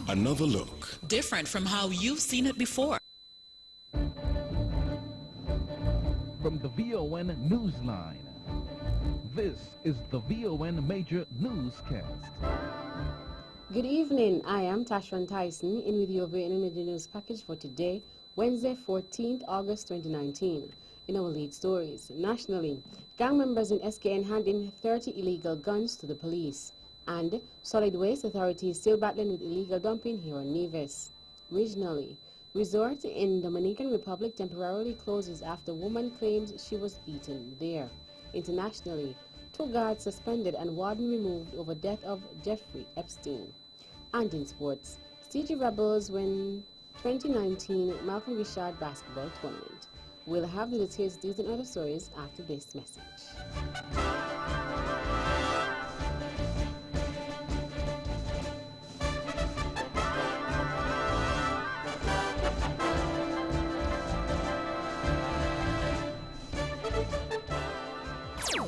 Another look. Different from how you've seen it before. From the VON Newsline, this is the VON Major Newscast. Good evening, I am Tashwan Tyson in with your VON Major News package for today, Wednesday, 14th August 2019. In our lead stories, nationally, gang members in SKN handing 30 illegal guns to the police, and solid waste authorities still battling with illegal dumping here on Nevis. Regionally, resort in Dominican Republic temporarily closes after woman claims she was beaten there. Internationally, 2 guards suspended and warden removed over death of Jeffrey Epstein. And in sports, CG Rebels win 2019 Malcolm Richard basketball tournament. We'll have the details, these and other stories after this message.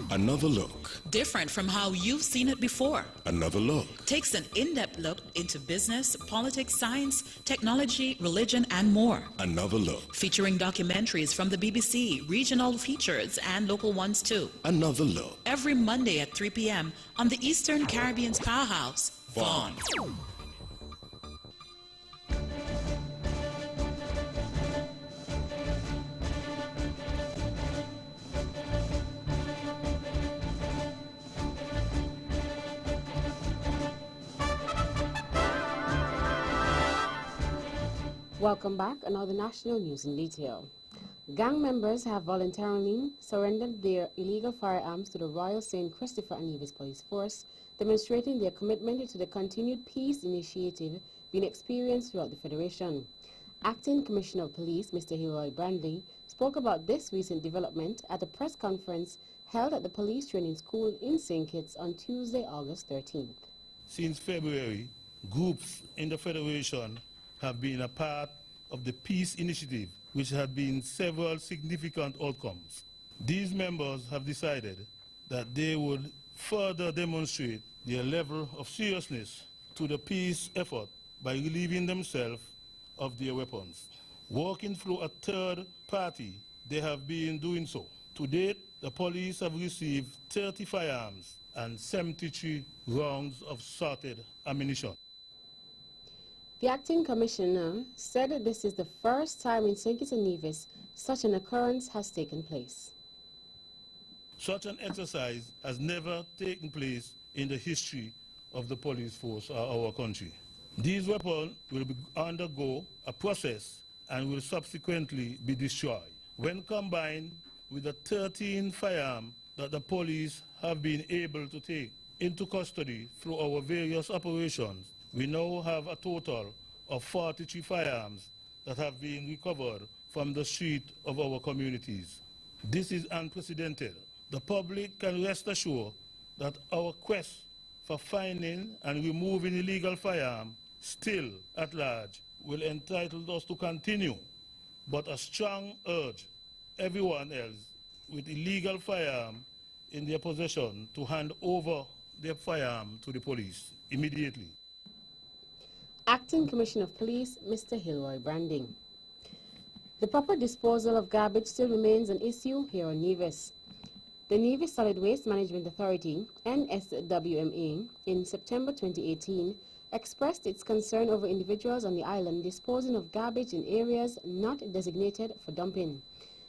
Another look. Different from how you've seen it before. Another look. Takes an in-depth look into business, politics, science, technology, religion, and more. Another look. Featuring documentaries from the BBC, regional features, and local ones too. Another look. Every Monday at 3 p.m. on the Eastern Caribbean's powerhouse, Vaughan. Welcome back. Another national news in detail. Gang members have voluntarily surrendered their illegal firearms to the Royal St. Christopher and Nevis Police Force, demonstrating their commitment to the continued peace initiative being experienced throughout the Federation. Acting Commissioner of Police, Mr. Hilroy Brandley, spoke about this recent development at a press conference held at the Police Training School in St. Kitts on Tuesday, August 13th. Since February, groups in the Federation have been a part of the peace initiative, which had been several significant outcomes. These members have decided that they would further demonstrate their level of seriousness to the peace effort by relieving themselves of their weapons. Working through a third party, they have been doing so. To date, the police have received 30 firearms and 73 rounds of sorted ammunition. The acting commissioner said that this is the first time in St. Kitts and Nevis such an occurrence has taken place. Such an exercise has never taken place in the history of the police force or our country. These weapons will undergo a process and will subsequently be destroyed. When combined with the 13 firearms that the police have been able to take into custody through our various operations, we now have a total of 43 firearms that have been recovered from the street of our communities. This is unprecedented. The public can rest assured that our quest for finding and removing illegal firearms still at large will entitle us to continue, but a strong urge everyone else with illegal firearms in their possession to hand over their firearm to the police immediately. Acting Commissioner of Police, Mr. Hilroy Branding. The proper disposal of garbage still remains an issue here on Nevis. The Nevis Solid Waste Management Authority, NSWMA, in September 2018, expressed its concern over individuals on the island disposing of garbage in areas not designated for dumping.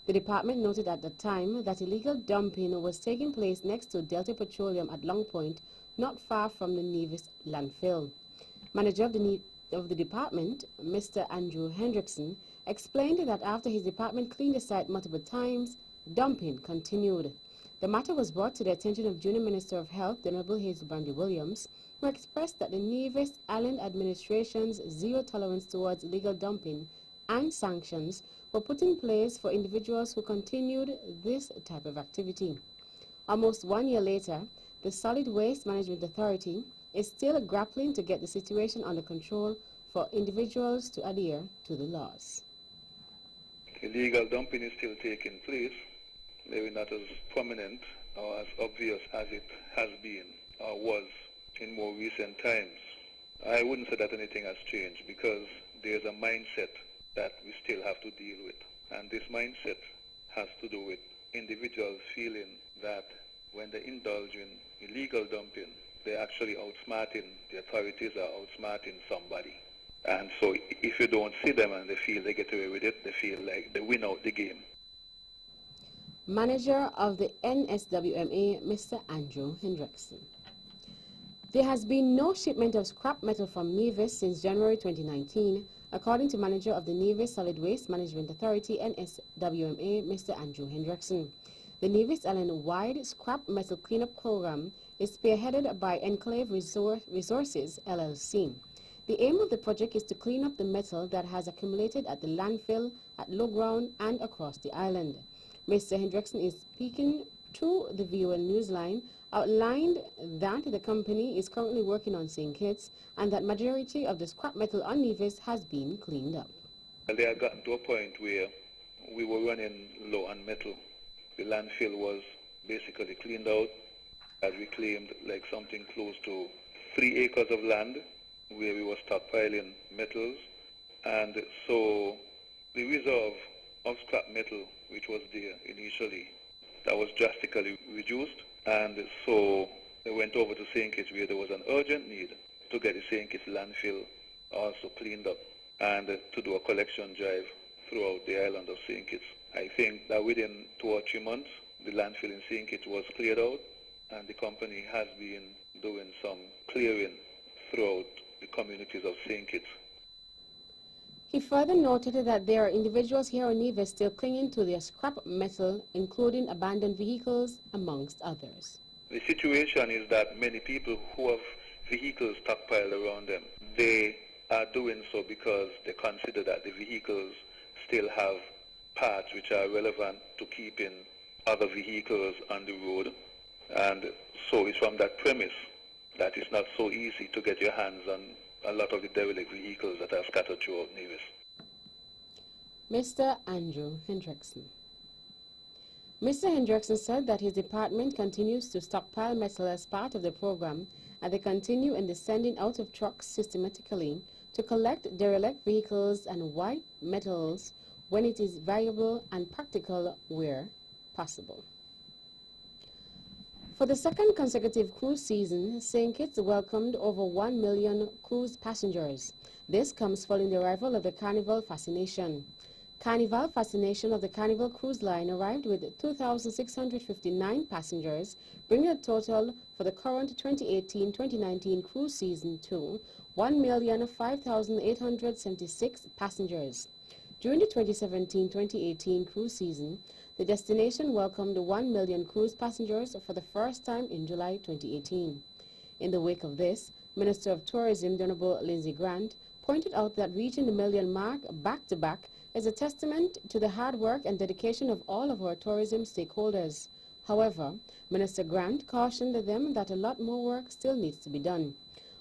The department noted at the time that illegal dumping was taking place next to Delta Petroleum at Long Point, not far from the Nevis landfill. Manager of the department, Mr. Andrew Hendrickson, explained that after his department cleaned the site multiple times, dumping continued. The matter was brought to the attention of Junior Minister of Health, the Honorable Hazel Brandy Williams, who expressed that the Nevis Island Administration's zero tolerance towards illegal dumping and sanctions were put in place for individuals who continued this type of activity. Almost 1 year later, the Solid Waste Management Authority is still grappling to get the situation under control for individuals to adhere to the laws. Illegal dumping is still taking place, maybe not as prominent or as obvious as it has been or was in more recent times. I wouldn't say that anything has changed because there's a mindset that we still have to deal with. And this mindset has to do with individuals feeling that when they indulge in illegal dumping, they're actually outsmarting, the authorities are outsmarting somebody. And so if you don't see them and they feel they get away with it, they feel like they win out the game. Manager of the NSWMA, Mr. Andrew Hendrickson. There has been no shipment of scrap metal from Nevis since January 2019, according to manager of the Nevis Solid Waste Management Authority, NSWMA, Mr. Andrew Hendrickson. The Nevis Island-wide scrap metal cleanup program is spearheaded by Enclave Resources, LLC. The aim of the project is to clean up the metal that has accumulated at the landfill, at low ground, and across the island. Mr. Hendrickson is speaking to the VON Newsline, outlined that the company is currently working on St. Kitts and that majority of the scrap metal on Nevis has been cleaned up. They had gotten to a point where we were running low on metal. The landfill was basically cleaned out, as we claimed like something close to 3 acres of land where we were stockpiling metals. And so the reserve of scrap metal, which was there initially, that was drastically reduced. And so they went over to St. Kitts where there was an urgent need to get the St. Kitts landfill also cleaned up and to do a collection drive throughout the island of St. Kitts. I think that within 2 or 3 months, the landfill in St. Kitts was cleared out, and the company has been doing some clearing throughout the communities of St. Kitts. He further noted that there are individuals here in Nevis still clinging to their scrap metal, including abandoned vehicles, amongst others. The situation is that many people who have vehicles stockpiled around them, they are doing so because they consider that the vehicles still have parts which are relevant to keeping other vehicles on the road. And so it's from that premise that it's not so easy to get your hands on a lot of the derelict vehicles that are scattered throughout Nevis. Mr. Andrew Hendrickson. Mr. Hendrickson said that his department continues to stockpile metal as part of the program, and they continue in the sending out of trucks systematically to collect derelict vehicles and white metals when it is viable and practical where possible. For the second consecutive cruise season, St. Kitts welcomed over 1 million cruise passengers. This comes following the arrival of the Carnival Fascination. Carnival Fascination of the Carnival Cruise Line arrived with 2,659 passengers, bringing the total for the current 2018-2019 cruise season to 1,005,876 passengers. During the 2017-2018 cruise season, the destination welcomed 1 million cruise passengers for the first time in July 2018. In the wake of this, Minister of Tourism, the Honorable Lindsay Grant, pointed out that reaching the million mark back-to-back is a testament to the hard work and dedication of all of our tourism stakeholders. However, Minister Grant cautioned them that a lot more work still needs to be done.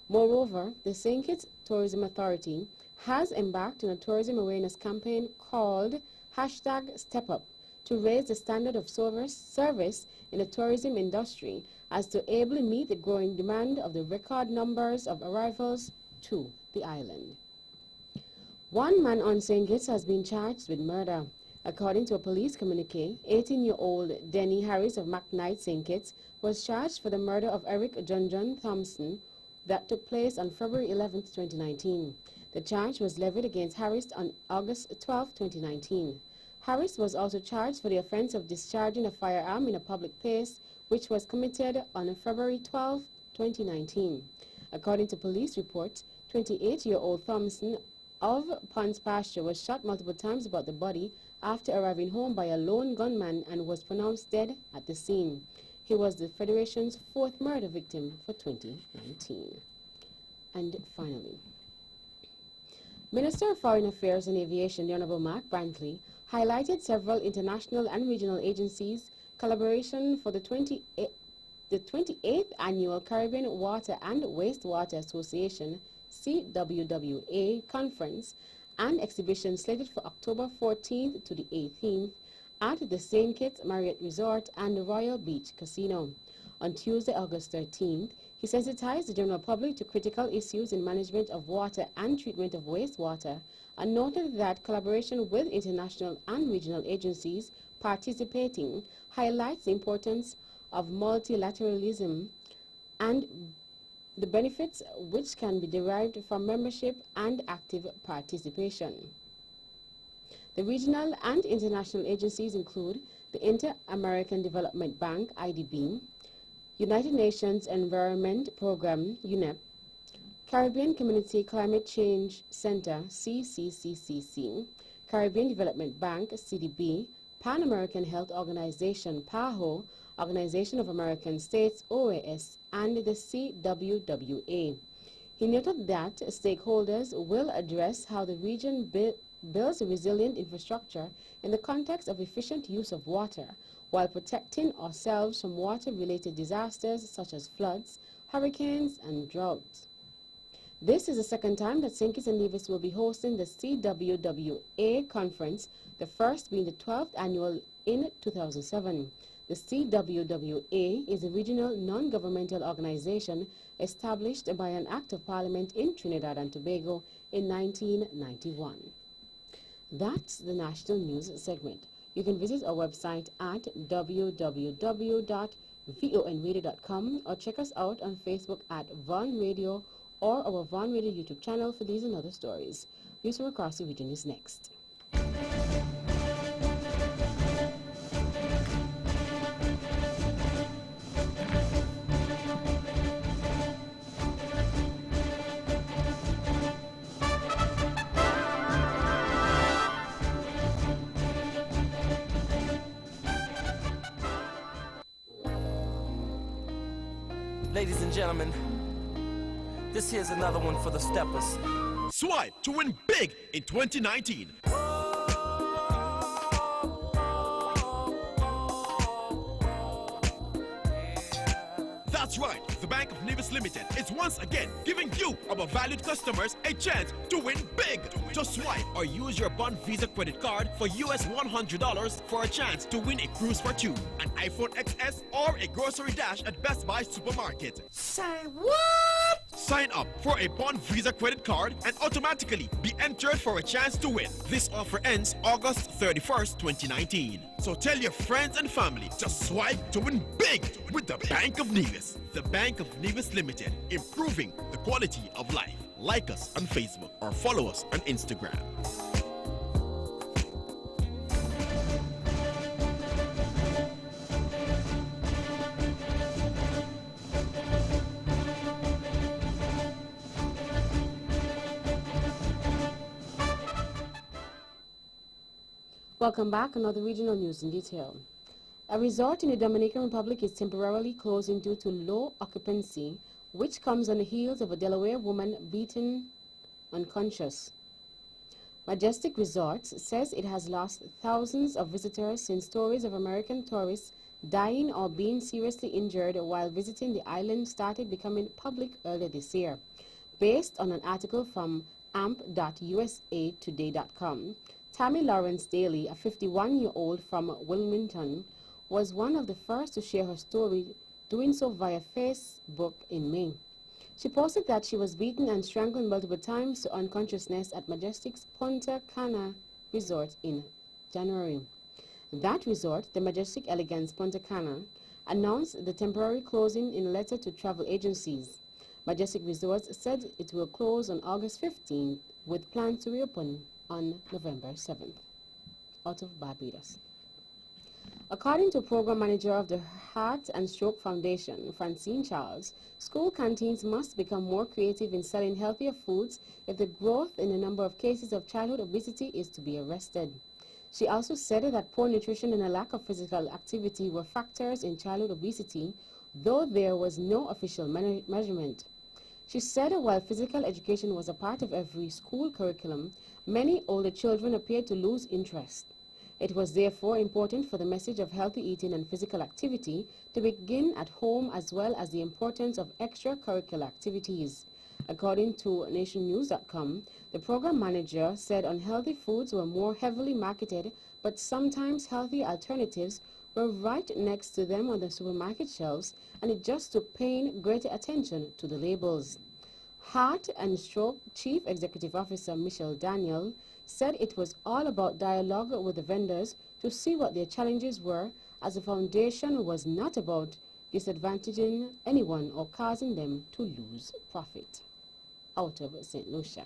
Moreover, the St. Kitts Tourism Authority has embarked on a tourism awareness campaign called #StepUp to raise the standard of service in the tourism industry as to ably meet the growing demand of the record numbers of arrivals to the island. One man on St. Kitts has been charged with murder. According to a police communique, 18-year-old Denny Harris of McKnight, St. Kitts, was charged for the murder of Eric John Thompson that took place on February 11, 2019. The charge was levied against Harris on August 12, 2019. Harris was also charged for the offense of discharging a firearm in a public place, which was committed on February 12, 2019. According to police reports, 28-year-old Thompson of Ponds Pasture was shot multiple times about the body after arriving home by a lone gunman and was pronounced dead at the scene. He was the Federation's 4th murder victim for 2019. And finally, Minister of Foreign Affairs and Aviation, the Honorable Mark Brantley, highlighted several international and regional agencies' collaboration for the 28th Annual Caribbean Water and Wastewater Association CWWA Conference and exhibition slated for October 14th to the 18th at the St. Kitts Marriott Resort and the Royal Beach Casino. On Tuesday, August 13th, He sensitized the general public to critical issues in management of water and treatment of wastewater and noted that collaboration with international and regional agencies participating highlights the importance of multilateralism and the benefits which can be derived from membership and active participation. The regional and international agencies include the Inter-American Development Bank, IDB, United Nations Environment Programme, UNEP, Caribbean Community Climate Change Center, CCCCC, Caribbean Development Bank, CDB, Pan American Health Organization, PAHO, Organization of American States, OAS, and the CWWA. He noted that stakeholders will address how the region builds a resilient infrastructure in the context of efficient use of water, while protecting ourselves from water-related disasters such as floods, hurricanes, and droughts. This is the second time that St. Kitts and Nevis will be hosting the CWWA conference, the first being the 12th annual in 2007. The CWWA is a regional non-governmental organization established by an Act of Parliament in Trinidad and Tobago in 1991. That's the national news segment. You can visit our website at www.vonradio.com or check us out on Facebook at Von Radio or our Von Radio YouTube channel for these and other stories. News from across the region is next. Ladies and gentlemen, this here's another one for the steppers. Swipe to win big in 2019. That's right, the Bank of Nevis Limited is once again giving you, our valued customers, a chance to win big. Just swipe or use your Bond Visa credit card for US $100 for a chance to win a cruise for two, an iPhone XS, or a grocery dash at Best Buy Supermarket. Say what? Sign up for a Bond Visa credit card and automatically be entered for a chance to win. This offer ends August 31st, 2019. So tell your friends and family to swipe to win big with the Bank of Nevis. The Bank of Nevis Limited, improving the quality of life. Like us on Facebook or follow us on Instagram. Welcome back. Another regional news in detail. A resort in the Dominican Republic is temporarily closing due to low occupancy, which comes on the heels of a Delaware woman beaten unconscious. Majestic Resorts says it has lost thousands of visitors since stories of American tourists dying or being seriously injured while visiting the island started becoming public earlier this year. Based on an article from amp.usatoday.com, Tammy Lawrence Daly, a 51-year-old from Wilmington, was one of the first to share her story, doing so via Facebook in May. She posted that she was beaten and strangled multiple times to unconsciousness at Majestic's Punta Cana resort in January. That resort, the Majestic Elegance Punta Cana, announced the temporary closing in a letter to travel agencies. Majestic Resorts said it will close on August 15th with plans to reopen on November 7th. Out of Barbados. According to Program Manager of the Heart and Stroke Foundation, Francine Charles, school canteens must become more creative in selling healthier foods if the growth in the number of cases of childhood obesity is to be arrested. She also said that poor nutrition and a lack of physical activity were factors in childhood obesity, though there was no official measurement. She said while physical education was a part of every school curriculum, many older children appeared to lose interest. It was therefore important for the message of healthy eating and physical activity to begin at home, as well as the importance of extracurricular activities. According to nationnews.com, the program manager said unhealthy foods were more heavily marketed, but sometimes healthy alternatives were right next to them on the supermarket shelves, and it just took paying greater attention to the labels. Heart and Stroke Chief Executive Officer Michelle Daniel said it was all about dialogue with the vendors to see what their challenges were, as the foundation was not about disadvantaging anyone or causing them to lose profit. Out of St. Lucia.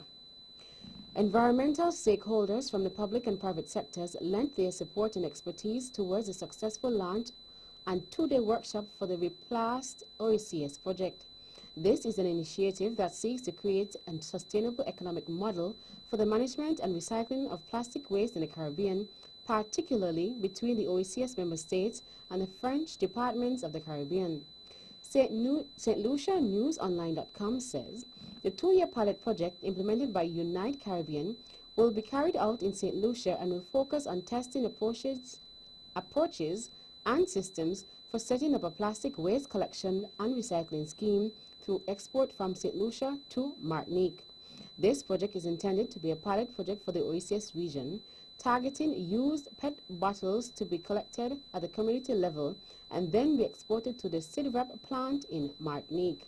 Environmental stakeholders from the public and private sectors lent their support and expertise towards the successful launch and two-day workshop for the Replast OECS project. This is an initiative that seeks to create a sustainable economic model for the management and recycling of plastic waste in the Caribbean, particularly between the OECS member states and the French departments of the Caribbean. St. Lucia NewsOnline.com says the two-year pilot project implemented by Unite Caribbean will be carried out in St. Lucia and will focus on testing approaches and systems for setting up a plastic waste collection and recycling scheme through export from St. Lucia to Martinique. This project is intended to be a pilot project for the OECS region, targeting used PET bottles to be collected at the community level and then be exported to the CIDREP plant in Martinique.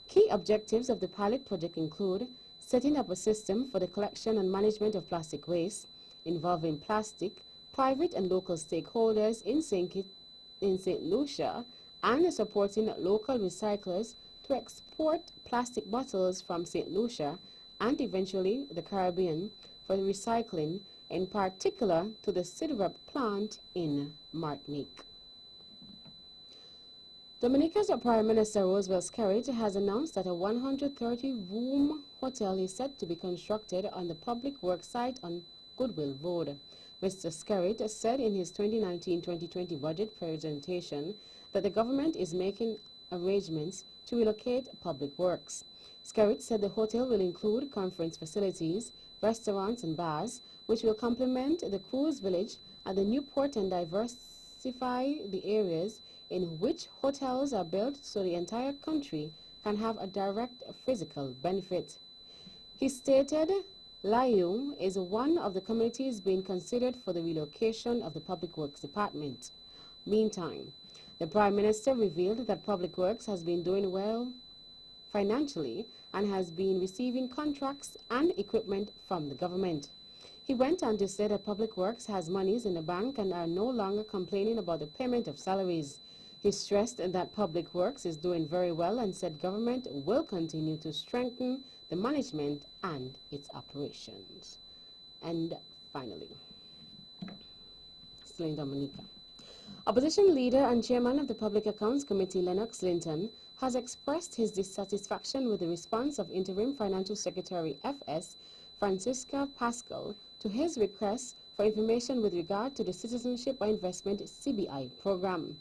Key objectives of the pilot project include setting up a system for the collection and management of plastic waste, involving plastic, private and local stakeholders in St. Lucia, and supporting local recyclers to export plastic bottles from St. Lucia and eventually the Caribbean for recycling, in particular to the CIDREP plant in Martinique. Dominica's Prime Minister Roosevelt Skerrit has announced that a 130-room hotel is set to be constructed on the public works site on Goodwill Road. Mr. Skerrit said in his 2019-2020 budget presentation that the government is making arrangements to relocate public works. Skerrit said the hotel will include conference facilities, restaurants and bars, which will complement the cruise village at the new port and diversify the areas in which hotels are built so the entire country can have a direct physical benefit. He stated Layou is one of the communities being considered for the relocation of the Public Works Department. Meantime, the Prime Minister revealed that Public Works has been doing well financially and has been receiving contracts and equipment from the government. He went on to say that Public Works has monies in the bank and are no longer complaining about the payment of salaries. He stressed that Public Works is doing very well and said government will continue to strengthen the management and its operations. And finally, still in Dominica. Opposition leader and chairman of the Public Accounts Committee, Lennox Linton, has expressed his dissatisfaction with the response of Interim Financial Secretary F.S. Francisca Pascal to his request for information with regard to the Citizenship by Investment CBI program.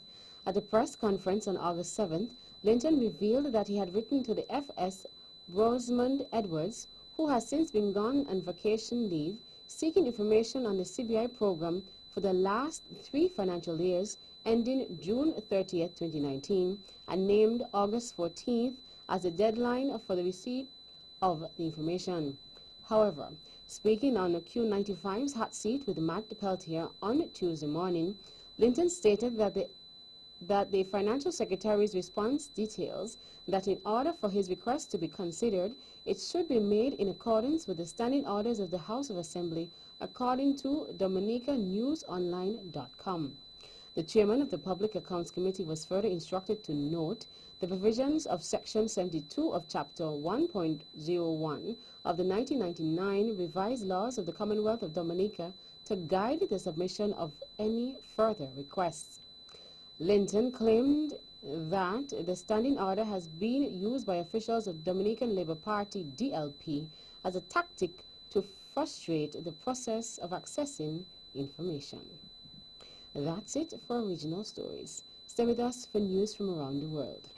At a press conference on August 7th, Linton revealed that he had written to the F.S. Rosamond Edwards, who has since been gone on vacation leave, seeking information on the CBI program for the last 3 financial years ending June 30th, 2019, and named August 14th as the deadline for the receipt of the information. However, speaking on the Q95's hot seat with Matt Peltier on Tuesday morning, Linton stated that the Financial Secretary's response details that in order for his request to be considered, it should be made in accordance with the standing orders of the House of Assembly, according to DominicaNewsOnline.com. The chairman of the Public Accounts Committee was further instructed to note the provisions of Section 72 of Chapter 1.01 of the 1999 revised laws of the Commonwealth of Dominica to guide the submission of any further requests. Linton claimed that the standing order has been used by officials of Dominican Labour Party DLP as a tactic to frustrate the process of accessing information. That's it for Regional Stories. Stay with us for news from around the world.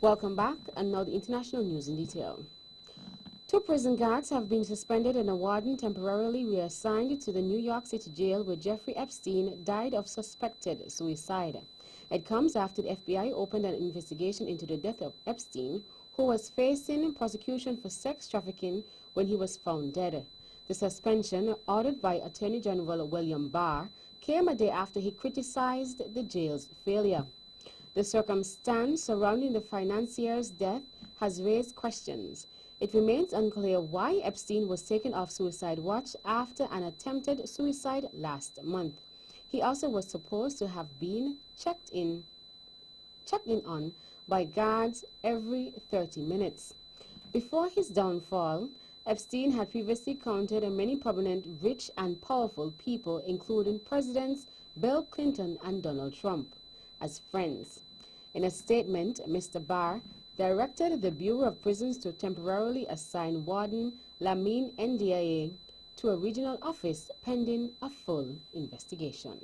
Welcome back, and now the international news in detail. 2 prison guards have been suspended and a warden temporarily reassigned to the New York City jail where Jeffrey Epstein died of suspected suicide. It comes after the FBI opened an investigation into the death of Epstein, who was facing prosecution for sex trafficking when he was found dead. The suspension, ordered by Attorney General William Barr, came a day after he criticized the jail's failure. The circumstance surrounding the financier's death has raised questions. It remains unclear why Epstein was taken off suicide watch after an attempted suicide last month. He also was supposed to have been checked in on by guards every 30 minutes. Before his downfall, Epstein had previously counted on many prominent, rich and powerful people, including Presidents Bill Clinton and Donald Trump, as friends. In a statement, Mr. Barr directed the Bureau of Prisons to temporarily assign Warden Lamin Ndiaye to a regional office pending a full investigation.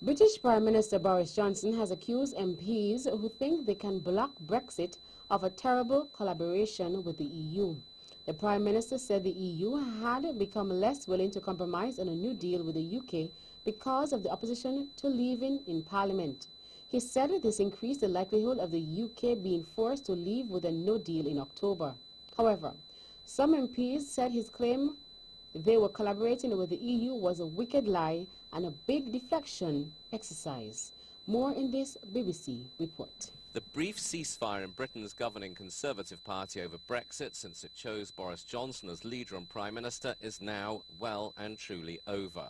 British Prime Minister Boris Johnson has accused MPs who think they can block Brexit of a terrible collaboration with the EU. The Prime Minister said the EU had become less willing to compromise on a new deal with the UK because of the opposition to leaving in Parliament. He said this increased the likelihood of the UK being forced to leave with a no deal in October. However, some MPs said his claim they were collaborating with the EU was a wicked lie and a big deflection exercise. More in this BBC report. The brief ceasefire in Britain's governing Conservative Party over Brexit since it chose Boris Johnson as leader and Prime Minister is now well and truly over.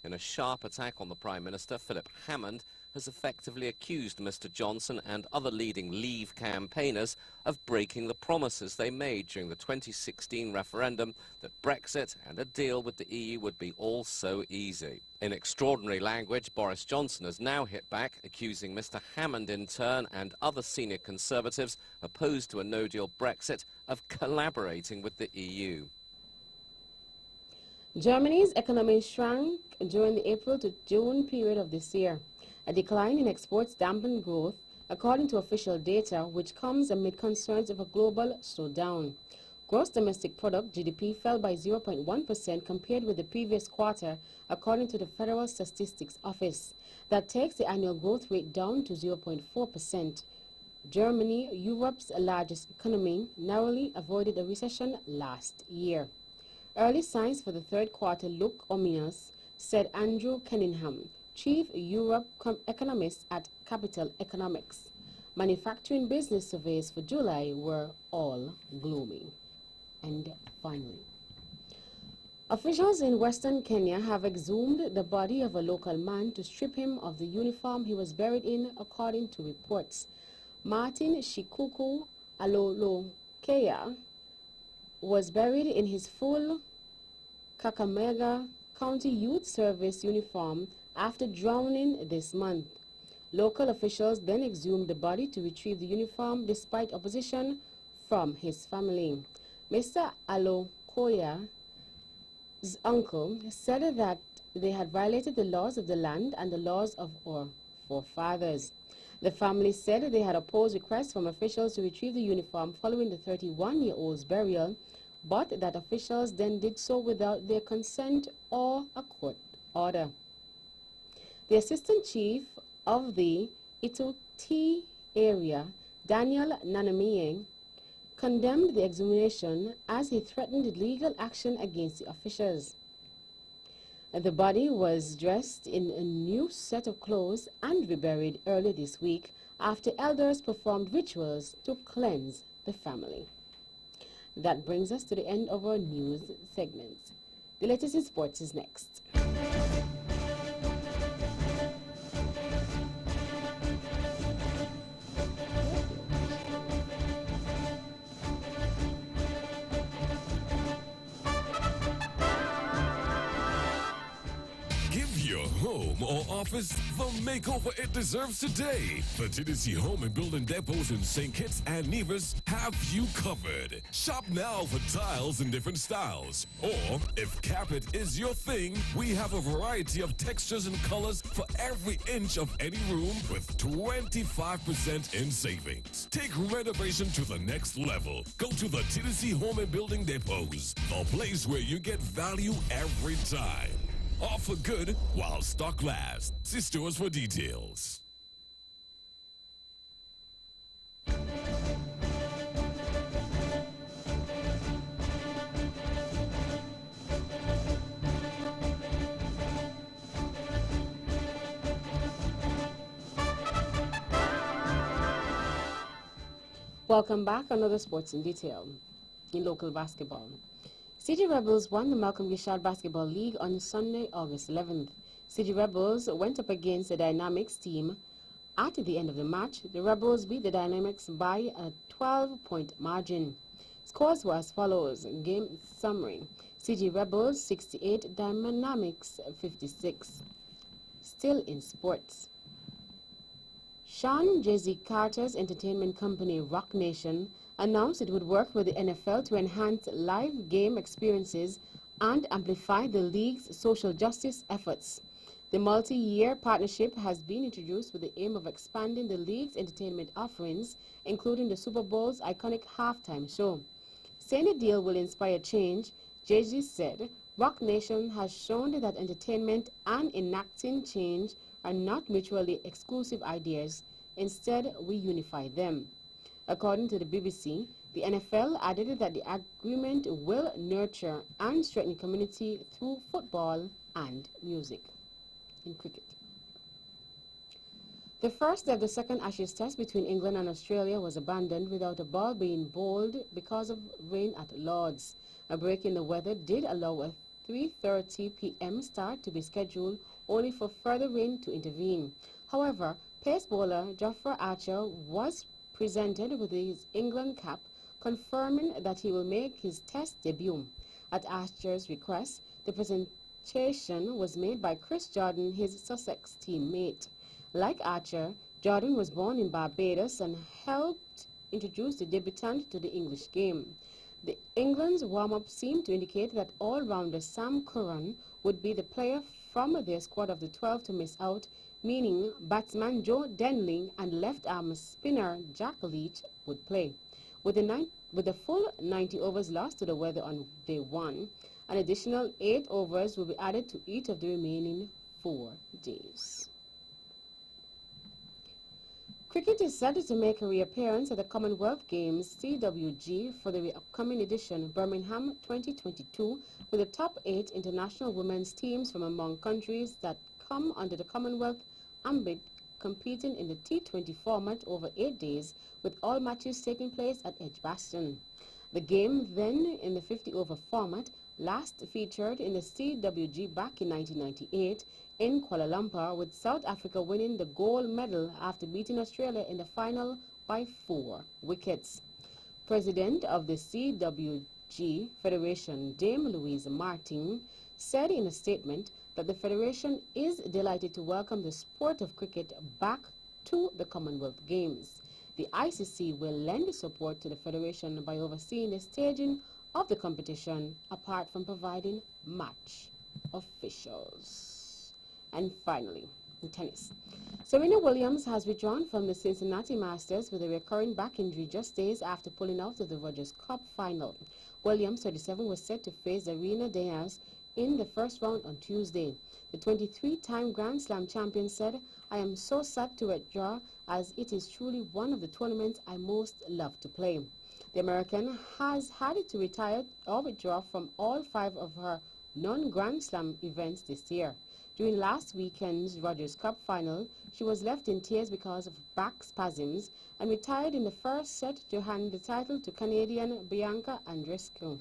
In a sharp attack on the Prime Minister, Philip Hammond has effectively accused Mr. Johnson and other leading Leave campaigners of breaking the promises they made during the 2016 referendum that Brexit and a deal with the EU would be all so easy. In extraordinary language, Boris Johnson has now hit back, accusing Mr. Hammond in turn and other senior Conservatives opposed to a no-deal Brexit of collaborating with the EU. Germany's economy shrank during the April to June period of this year. A decline in exports dampened growth, according to official data, which comes amid concerns of a global slowdown. Gross domestic product, GDP, fell by 0.1% compared with the previous quarter, according to the Federal Statistics Office. That takes the annual growth rate down to 0.4%. Germany, Europe's largest economy, narrowly avoided a recession last year. Early signs for the third quarter look ominous, said Andrew Kenningham, Chief Europe economist at Capital Economics. Manufacturing business surveys for July were all gloomy. And finally, officials in Western Kenya have exhumed the body of a local man to strip him of the uniform he was buried in, according to reports. Martin Shikuku Alolokeya was buried in his full Kakamega County Youth Service uniform after drowning this month. Local officials then exhumed the body to retrieve the uniform despite opposition from his family. Mr. Alokoya's uncle said that they had violated the laws of the land and the laws of our forefathers. The family said they had opposed requests from officials to retrieve the uniform following the 31-year-old's burial, but that officials then did so without their consent or a court order. The assistant chief of the Ituti area, Daniel Nanamieng, condemned the exhumation as he threatened legal action against the officials. The body was dressed in a new set of clothes and reburied early this week after elders performed rituals to cleanse the family. That brings us to the end of our news segment. The latest in sports is next. Give your home home or office the makeover it deserves today. The TDC Home and Building Depots in St. Kitts and Nevis have you covered. Shop now for tiles in different styles. Or, if carpet is your thing, we have a variety of textures and colors for every inch of any room with 25% in savings. Take renovation to the next level. Go to the TDC Home and Building Depots, the place where you get value every time. Offer good while stock lasts. See stores for details. Welcome back. Another sports in detail. In local basketball, CG Rebels won the Malcolm Gishad Basketball League on Sunday, August 11th. CG Rebels went up against the Dynamics team. At the end of the match, the Rebels beat the Dynamics by a 12-point margin. Scores were as follows. Game summary: CG Rebels 68, Dynamics 56. Still in sports, Sean Jay-Z Carter's entertainment company Rock Nation announced it would work with the NFL to enhance live game experiences and amplify the league's social justice efforts. The multi-year partnership has been introduced with the aim of expanding the league's entertainment offerings, including the Super Bowl's iconic halftime show. Saying the deal will inspire change, Jay-Z said, Rock Nation has shown that entertainment and enacting change are not mutually exclusive ideas. Instead, we unify them. According to the BBC, the NFL added that the agreement will nurture and strengthen community through football and music. In cricket, the first of the second Ashes test between England and Australia was abandoned without a ball being bowled because of rain at Lord's. A break in the weather did allow a 3:30 p.m. start to be scheduled, only for further rain to intervene. However, pace bowler Jofra Archer was presented with his England cap, confirming that he will make his test debut. At Archer's request, the presentation was made by Chris Jordan, his Sussex teammate. Like Archer, Jordan was born in Barbados and helped introduce the debutant to the English game. The England's warm-up seemed to indicate that all-rounder Sam Curran would be the player from their squad of the 12 to miss out, meaning batsman Joe Denling and left-arm spinner Jack Leach would play. With the full 90 overs lost to the weather on day one, an additional 8 overs will be added to each of the remaining 4 days. Cricket is set to make a reappearance at the Commonwealth Games CWG for the upcoming edition, Birmingham 2022, with the top 8 international women's teams from among countries that come under the Commonwealth ambit competing in the T20 format over 8 days, with all matches taking place at Edgbaston. The game, then in the 50-over format, last featured in the CWG back in 1998 in Kuala Lumpur, with South Africa winning the gold medal after beating Australia in the final by 4 wickets. President of the CWG Federation, Dame Louise Martin, said in a statement that the Federation is delighted to welcome the sport of cricket back to the Commonwealth Games. The ICC will lend support to the Federation by overseeing the staging of the competition, apart from providing match officials. And finally, in tennis, Serena Williams has withdrawn from the Cincinnati Masters with a recurring back injury just days after pulling out of the Rogers Cup final. Williams, 37, was set to face Serena Diaz in the first round on Tuesday. The 23-time Grand Slam champion said, "I am so sad to withdraw, as it is truly one of the tournaments I most love to play." The American has had to retire or withdraw from all 5 of her non-Grand Slam events this year. During last weekend's Rogers Cup final, she was left in tears because of back spasms and retired in the first set to hand the title to Canadian Bianca Andreescu.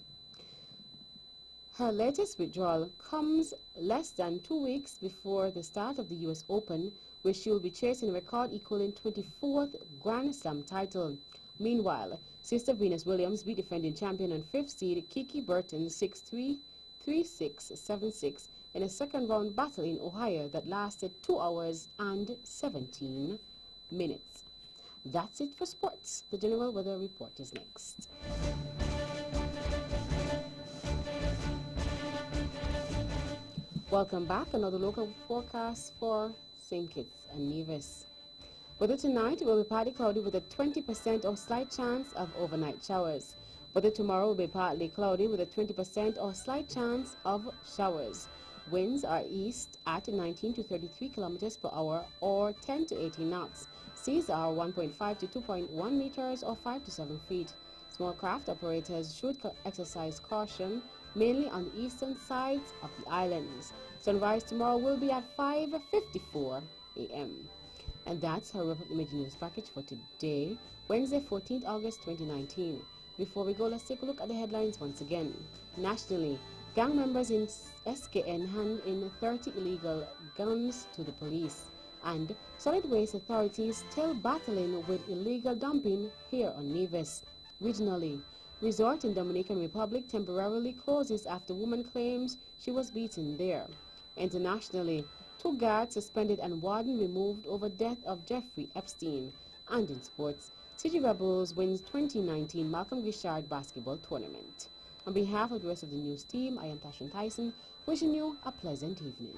Her latest withdrawal comes less than 2 weeks before the start of the U.S. Open, where she will be chasing a record equaling 24th Grand Slam title. Meanwhile, sister Venus Williams beat defending champion and 5th seed Kiki Burton 6-3, 3-6, 7-6 in a second-round battle in Ohio that lasted 2 hours and 17 minutes. That's it for sports. The General Weather Report is next. Welcome back. Another local forecast for St. Kitts and Nevis. Weather tonight will be partly cloudy with a 20% or slight chance of overnight showers. Weather tomorrow will be partly cloudy with a 20% or slight chance of showers. Winds are east at 19 to 33 kilometers per hour or 10 to 18 knots. Seas are 1.5 to 2.1 meters or 5 to 7 feet. Small craft operators should exercise caution, mainly on the eastern sides of the islands. Sunrise tomorrow will be at 5:54 a.m. And that's our Republic Image News package for today, Wednesday, 14th August 2019. Before we go, let's take a look at the headlines once again. Nationally, gang members in SKN hand in 30 illegal guns to the police. And solid waste authorities still battling with illegal dumping here on Nevis. Regionally, resort in Dominican Republic temporarily closes after woman claims she was beaten there. Internationally, 2 guards suspended and warden removed over death of Jeffrey Epstein. And in sports, City Rebels wins 2019 Malcolm Richard basketball tournament. On behalf of the rest of the news team, I am Tashin Tyson, wishing you a pleasant evening.